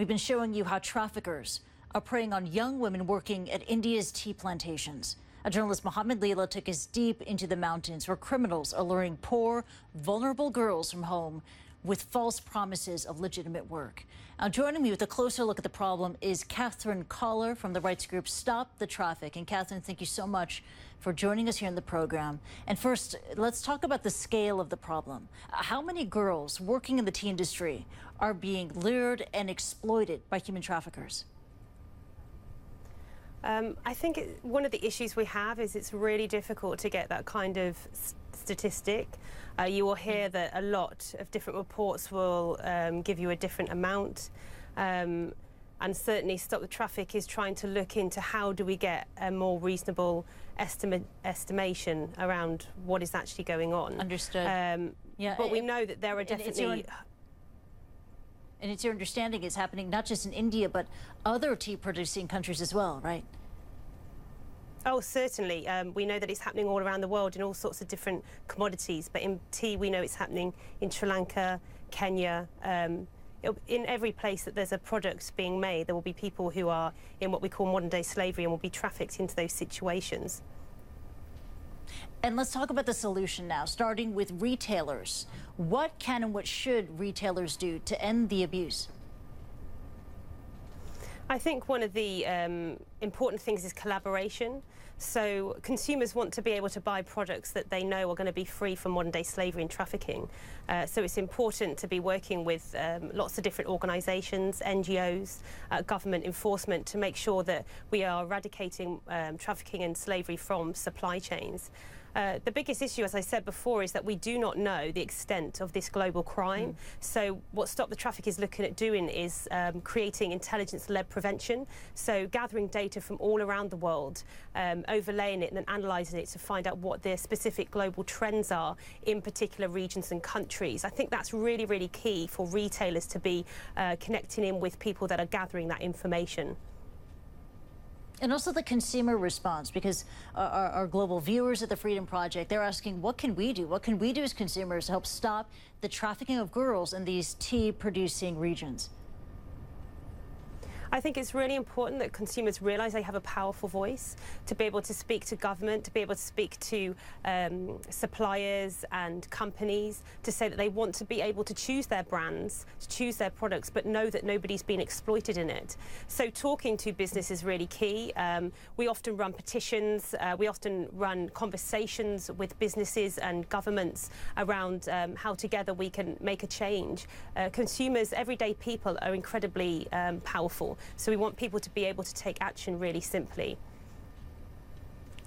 We've been showing you how traffickers are preying on young women working at India's tea plantations. Our journalist Mohammed Leela took us deep into the mountains where criminals are luring poor, vulnerable girls from home with false promises of legitimate work. Now, joining me with a closer look at the problem is Kathryn Collar from the rights group Stop the Traffik. And Kathryn, thank you so much for joining us here in the program. And first, let's talk about the scale of the problem. How many girls working in the tea industry are being lured and exploited by human traffickers? I think one of the issues we have is it's really difficult to get that kind of statistic. You will hear that a lot of different reports will give you a different amount. And certainly Stop the Traffik is trying to look into how do we get a more reasonable estimation around what is actually going on. Understood. Yeah, but we know that there are definitely... And it's your understanding it's happening not just in India, but other tea-producing countries as well, right? Oh, certainly. We know that it's happening all around the world in all sorts of different commodities. But in tea, we know it's happening in Sri Lanka, Kenya. In every place that there's a product being made, there will be people who are in what we call modern-day slavery and will be trafficked into those situations. And let's talk about the solution now, starting with retailers. What can and what should retailers do to end the abuse? I think one of the important things is collaboration. So consumers want to be able to buy products that they know are going to be free from modern-day slavery and trafficking. So it's important to be working with lots of different organisations, NGOs, government enforcement to make sure that we are eradicating trafficking and slavery from supply chains. The biggest issue, as I said before, is that we do not know the extent of this global crime. So what Stop the Traffik is looking at doing is creating intelligence-led prevention, so gathering data from all around the world, overlaying it and then analysing it to find out what the specific global trends are in particular regions and countries. I think that's really, really key for retailers to be connecting in with people that are gathering that information. And also the consumer response, because our global viewers at the Freedom Project, they're asking, what can we do? What can we do as consumers to help stop the trafficking of girls in these tea-producing regions? I think it's really important that consumers realise they have a powerful voice to be able to speak to government, to be able to speak to suppliers and companies, to say that they want to be able to choose their brands, to choose their products, but know that nobody's been exploited in it. So talking to business is really key. We often run petitions, we often run conversations with businesses and governments around how together we can make a change. Consumers, everyday people, are incredibly powerful. So we want people to be able to take action really simply.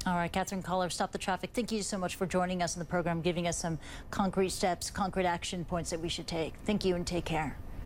All right, Kathryn Collar, Stop the Traffik. Thank you so much for joining us in the program, giving us some concrete steps, concrete action points that we should take. Thank you and take care.